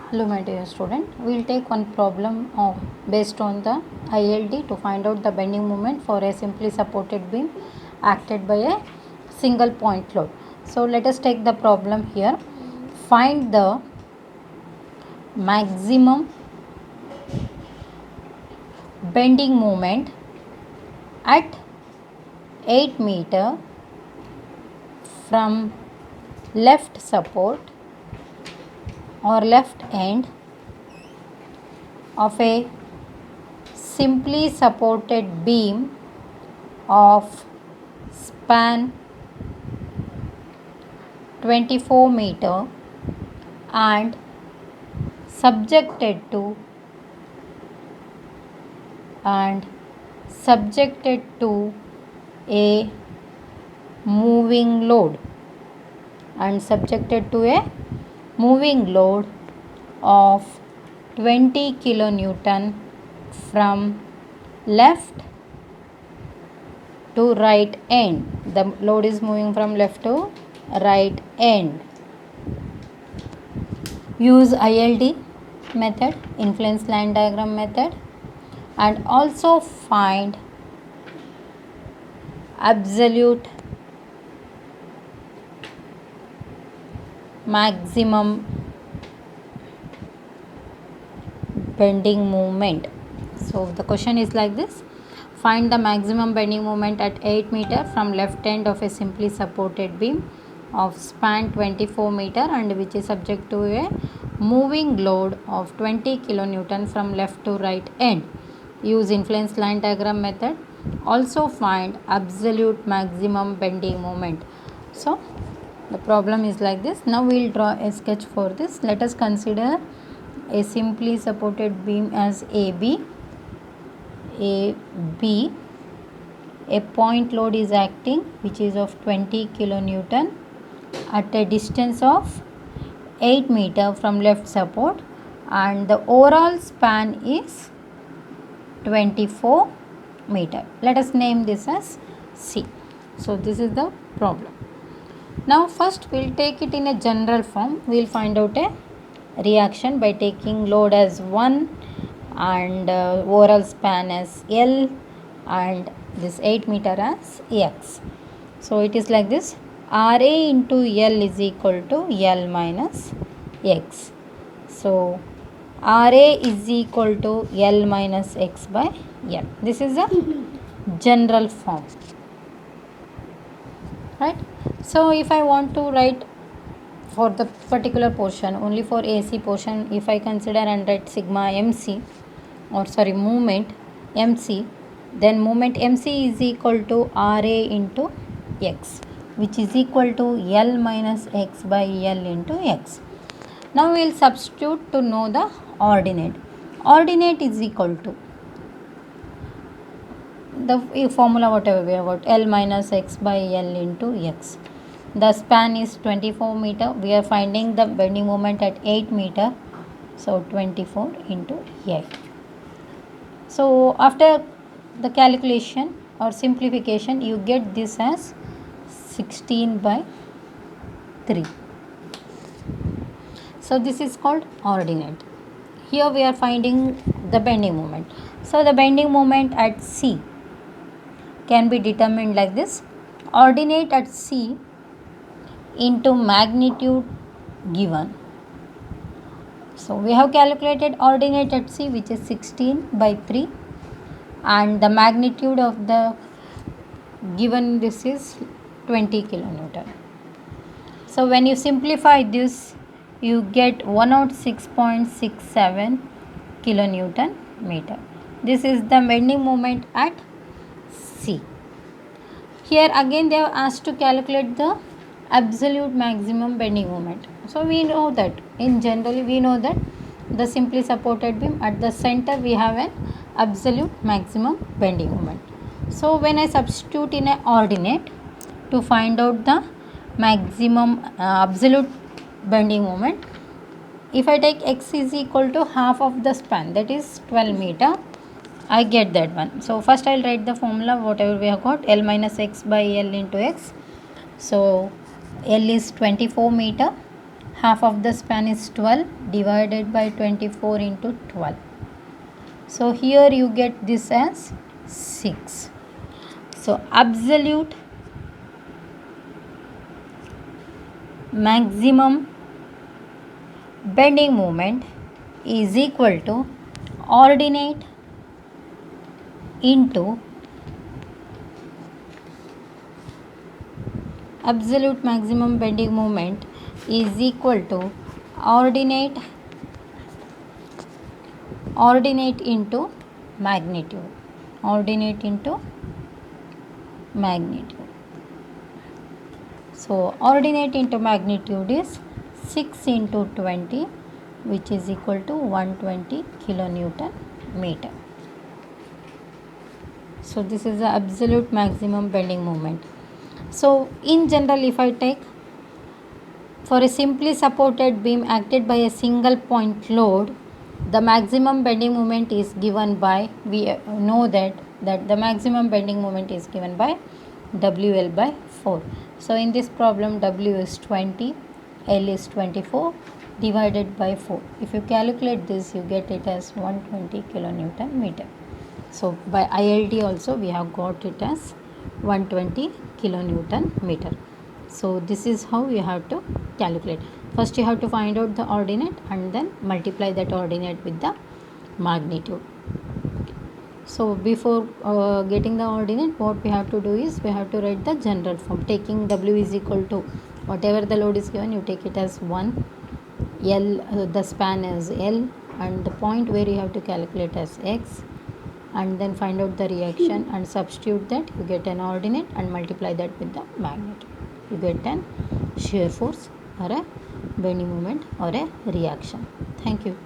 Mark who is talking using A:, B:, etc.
A: Hello my dear student, we will take one problem based on the ILD to find out the bending moment for a simply supported beam acted by a single point load. So let us take the problem here. Find the maximum bending moment at 8 meter from left support or left end of a simply supported beam of span 24 meter and subjected to a moving load of 20 kilonewton from left to right end. The load is moving from left to right end. Use ILD method, influence line diagram method, and also find absolute maximum bending moment. So the question is like this: find the maximum bending moment at 8 meter from left end of a simply supported beam of span 24 meter and which is subject to a moving load of 20 kilonewton from left to right end. Use influence line diagram method. Also find absolute maximum bending moment. So the problem is like this. Now we will draw a sketch for this. Let us consider a simply supported beam as AB. A point load is acting which is of 20 kilonewton at a distance of 8 meter from left support, and the overall span is 24 meter. Let us name this as C. So this is the problem. Now first we will take it in a general form. We will find out a reaction by taking load as 1 and overall span as L and this 8 meter as X. So it is like this: RA into L is equal to L minus X. So RA is equal to L minus X by L. This is a general form, right? So if I want to write for the particular portion, only for AC portion, if I consider and write sigma MC, moment MC, then moment MC is equal to RA into X, which is equal to L minus X by L into X. Now we will substitute to know the ordinate. Ordinate is equal to the formula whatever we have got, L minus X by L into X. The span is 24 meter. We are finding the bending moment at 8 meter. So 24 into 8. So after the calculation or simplification, you get this as 16 by 3. So this is called ordinate. Here we are finding the bending moment. So the bending moment at C can be determined like this: ordinate at C into magnitude given. So we have calculated ordinate at C, which is 16 by 3, and the magnitude of the given this is 20 kilonewton. So when you simplify this, you get 106.67 kilonewton meter. This is the bending moment at C. Here again they have asked to calculate the absolute maximum bending moment. So we know that in generally we know that the simply supported beam at the center we have an absolute maximum bending moment. So when I substitute in a ordinate to find out the maximum absolute bending moment, if I take X is equal to half of the span, that is 12 meter, I get that one. So first I will write the formula whatever we have got, L minus X by L into X. So L is 24 meter, half of the span is 12 divided by 24 into 12. So here you get this as 6. So absolute maximum bending moment is equal to ordinate into absolute maximum bending moment is equal to ordinate into magnitude. Ordinate into magnitude. So ordinate into magnitude is 6 into 20, which is equal to 120 kilonewton meter. So this is the absolute maximum bending moment. So in general, if I take for a simply supported beam acted by a single point load, the maximum bending moment is given by, we know that the maximum bending moment is given by WL by 4. So in this problem, W is 20, L is 24 divided by 4. If you calculate this, you get it as 120 kilonewton meter. So by ILD also we have got it as 120 kilonewton meter. So this is how you have to calculate. First you have to find out the ordinate and then multiply that ordinate with the magnitude. So before getting the ordinate, what we have to do is we have to write the general form. Taking W is equal to whatever the load is given, you take it as 1, L, the span is L, and the point where you have to calculate as X, and then find out the reaction and substitute that, you get an ordinate and multiply that with the magnitude. You get an shear force or a bending moment or a reaction. Thank you.